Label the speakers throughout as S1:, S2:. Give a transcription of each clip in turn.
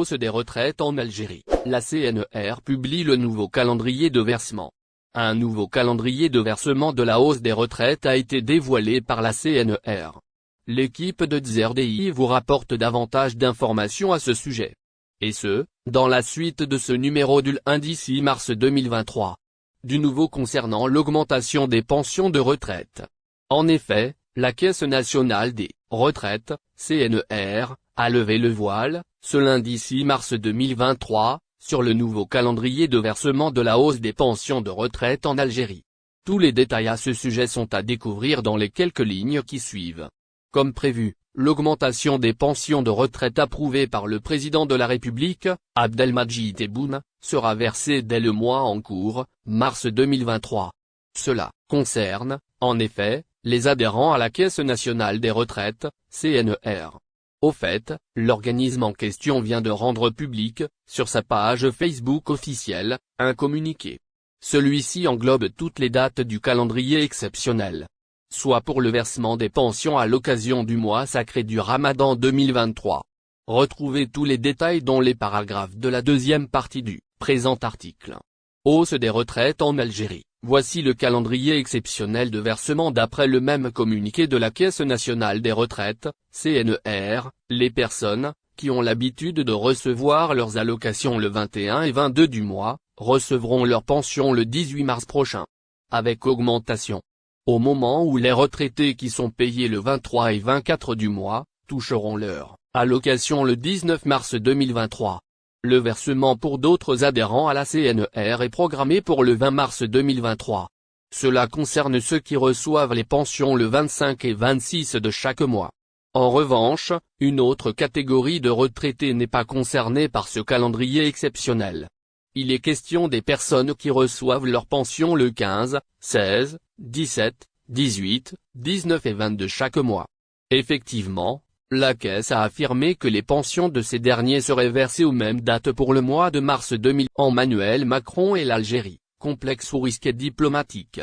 S1: Hausse des retraites en Algérie. La CNR publie le nouveau calendrier de versement. Un nouveau calendrier de versement de la hausse des retraites a été dévoilé par la CNR. L'équipe de ZRDI vous rapporte davantage d'informations à ce sujet. Et ce, dans la suite de ce numéro du lundi 6 mars 2023. Du nouveau concernant l'augmentation des pensions de retraite. En effet, la Caisse nationale des retraites, CNR, a levé le voile, ce lundi 6 mars 2023, sur le nouveau calendrier de versement de la hausse des pensions de retraite en Algérie. Tous les détails à ce sujet sont à découvrir dans les quelques lignes qui suivent. Comme prévu, l'augmentation des pensions de retraite approuvée par le président de la République, Abdelmadjid Tebboune, sera versée dès le mois en cours, mars 2023. Cela concerne, en effet, les adhérents à la Caisse nationale des retraites, CNR. Au fait, l'organisme en question vient de rendre public, sur sa page Facebook officielle, un communiqué. Celui-ci englobe toutes les dates du calendrier exceptionnel. Soit pour le versement des pensions à l'occasion du mois sacré du Ramadan 2023. Retrouvez tous les détails dans les paragraphes de la deuxième partie du présent article. Hausse des retraites en Algérie. Voici le calendrier exceptionnel de versement d'après le même communiqué de la Caisse nationale des retraites, CNR, les personnes, qui ont l'habitude de recevoir leurs allocations le 21 et 22 du mois, recevront leur pension le 18 mars prochain. Avec augmentation. Au moment où les retraités qui sont payés le 23 et 24 du mois, toucheront leur allocation le 19 mars 2023. Le versement pour d'autres adhérents à la CNR est programmé pour le 20 mars 2023. Cela concerne ceux qui reçoivent les pensions le 25 et 26 de chaque mois. En revanche, une autre catégorie de retraités n'est pas concernée par ce calendrier exceptionnel. Il est question des personnes qui reçoivent leur pension le 15, 16, 17, 18, 19 et 20 de chaque mois. Effectivement, la Caisse a affirmé que les pensions de ces derniers seraient versées aux mêmes dates pour le mois de mars 2000. Emmanuel Macron et l'Algérie, complexe ou risque diplomatique.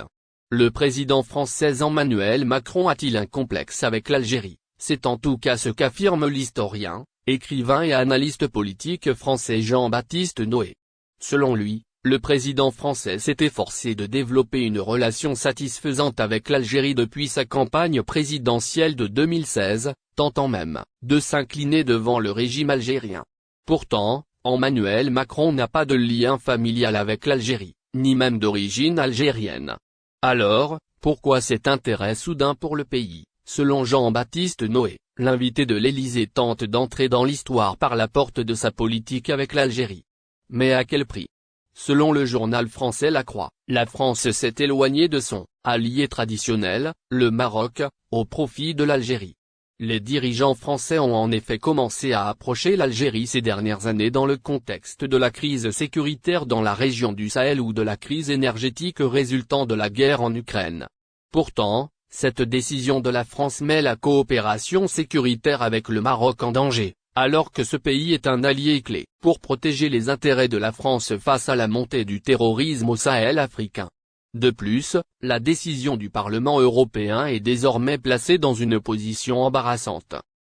S1: Le président français Emmanuel Macron a-t-il un complexe avec l'Algérie? C'est en tout cas ce qu'affirme l'historien, écrivain et analyste politique français Jean-Baptiste Noé. Selon lui, le président français s'est efforcé de développer une relation satisfaisante avec l'Algérie depuis sa campagne présidentielle de 2016, tentant même de s'incliner devant le régime algérien. Pourtant, Emmanuel Macron n'a pas de lien familial avec l'Algérie, ni même d'origine algérienne. Alors, pourquoi cet intérêt soudain pour le pays? Selon Jean-Baptiste Noé, l'invité de l'Élysée tente d'entrer dans l'histoire par la porte de sa politique avec l'Algérie. Mais à quel prix? Selon le journal français La Croix, la France s'est éloignée de son allié traditionnel, le Maroc, au profit de l'Algérie. Les dirigeants français ont en effet commencé à approcher l'Algérie ces dernières années dans le contexte de la crise sécuritaire dans la région du Sahel ou de la crise énergétique résultant de la guerre en Ukraine. Pourtant, cette décision de la France met la coopération sécuritaire avec le Maroc en danger, alors que ce pays est un allié clé pour protéger les intérêts de la France face à la montée du terrorisme au Sahel africain. De plus, la décision du Parlement européen est désormais placée dans une position embarrassante.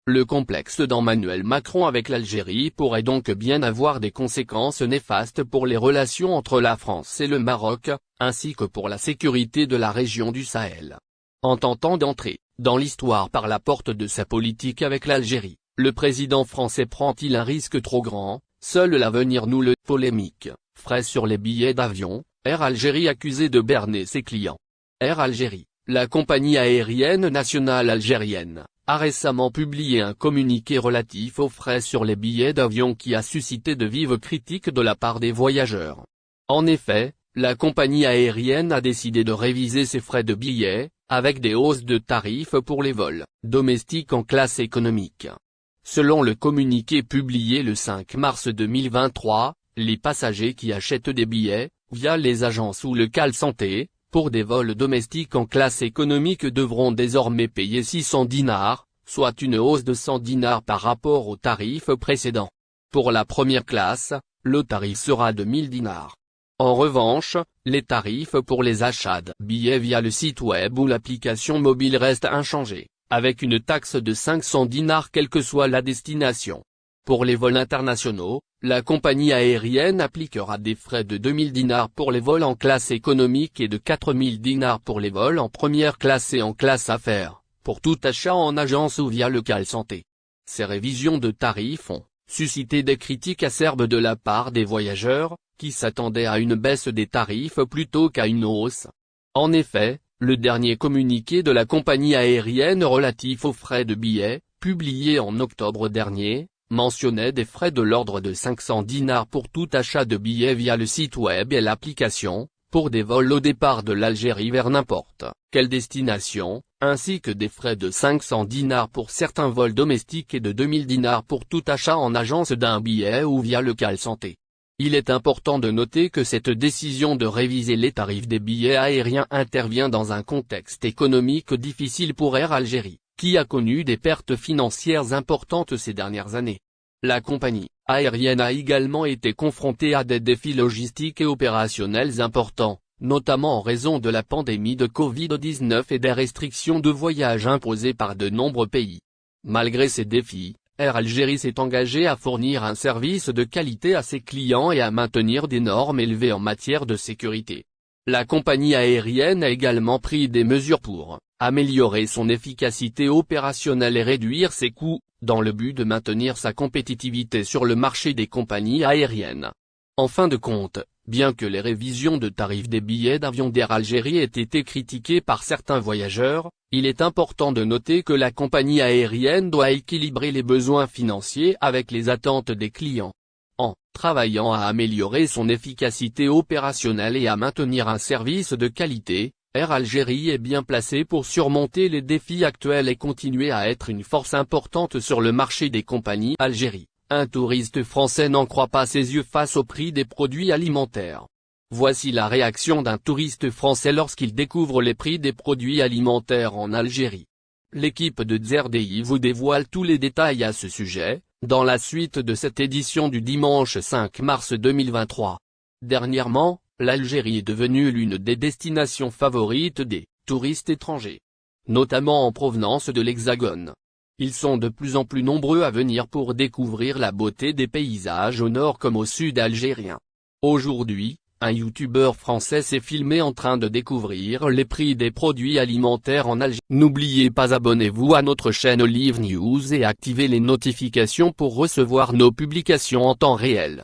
S1: Le complexe d'Emmanuel Macron avec l'Algérie pourrait donc bien avoir des conséquences néfastes pour les relations entre la France et le Maroc, ainsi que pour la sécurité de la région du Sahel. En tentant d'entrer dans l'histoire par la porte de sa politique avec l'Algérie, le président français prend-il un risque trop grand? Seul l'avenir nous le polémique. Frais sur les billets d'avion, Air Algérie accusé de berner ses clients. Air Algérie, la compagnie aérienne nationale algérienne, a récemment publié un communiqué relatif aux frais sur les billets d'avion qui a suscité de vives critiques de la part des voyageurs. En effet, la compagnie aérienne a décidé de réviser ses frais de billets, avec des hausses de tarifs pour les vols domestiques en classe économique. Selon le communiqué publié le 5 mars 2023, les passagers qui achètent des billets, via les agences ou le call santé, pour des vols domestiques en classe économique devront désormais payer 600 dinars, soit une hausse de 100 dinars par rapport au tarif précédent. Pour la première classe, le tarif sera de 1000 dinars. En revanche, les tarifs pour les achats de billets via le site web ou l'application mobile restent inchangés, avec une taxe de 500 dinars quelle que soit la destination. Pour les vols internationaux, la compagnie aérienne appliquera des frais de 2000 dinars pour les vols en classe économique et de 4000 dinars pour les vols en première classe et en classe affaires, pour tout achat en agence ou via le call santé. Ces révisions de tarifs ont suscité des critiques acerbes de la part des voyageurs, qui s'attendaient à une baisse des tarifs plutôt qu'à une hausse. En effet, le dernier communiqué de la compagnie aérienne relatif aux frais de billets, publié en octobre dernier, mentionnait des frais de l'ordre de 500 dinars pour tout achat de billets via le site web et l'application, pour des vols au départ de l'Algérie vers n'importe quelle destination, ainsi que des frais de 500 dinars pour certains vols domestiques et de 2000 dinars pour tout achat en agence d'un billet ou via le call santé. Il est important de noter que cette décision de réviser les tarifs des billets aériens intervient dans un contexte économique difficile pour Air Algérie, qui a connu des pertes financières importantes ces dernières années. La compagnie aérienne a également été confrontée à des défis logistiques et opérationnels importants, notamment en raison de la pandémie de Covid-19 et des restrictions de voyage imposées par de nombreux pays. Malgré ces défis, Air Algérie s'est engagé à fournir un service de qualité à ses clients et à maintenir des normes élevées en matière de sécurité. La compagnie aérienne a également pris des mesures pour améliorer son efficacité opérationnelle et réduire ses coûts, dans le but de maintenir sa compétitivité sur le marché des compagnies aériennes. En fin de compte, bien que les révisions de tarifs des billets d'avion d'Air Algérie aient été critiquées par certains voyageurs, il est important de noter que la compagnie aérienne doit équilibrer les besoins financiers avec les attentes des clients. En travaillant à améliorer son efficacité opérationnelle et à maintenir un service de qualité, Air Algérie est bien placé pour surmonter les défis actuels et continuer à être une force importante sur le marché des compagnies Algérie. Un touriste français n'en croit pas ses yeux face au prix des produits alimentaires. Voici la réaction d'un touriste français lorsqu'il découvre les prix des produits alimentaires en Algérie. L'équipe de ZRDI vous dévoile tous les détails à ce sujet, dans la suite de cette édition du dimanche 5 mars 2023. Dernièrement, l'Algérie est devenue l'une des destinations favorites des touristes étrangers, notamment en provenance de l'Hexagone. Ils sont de plus en plus nombreux à venir pour découvrir la beauté des paysages au nord comme au sud algérien. Aujourd'hui, un youtubeur français s'est filmé en train de découvrir les prix des produits alimentaires en Algérie. N'oubliez pas, abonnez-vous à notre chaîne Olive News et activez les notifications pour recevoir nos publications en temps réel.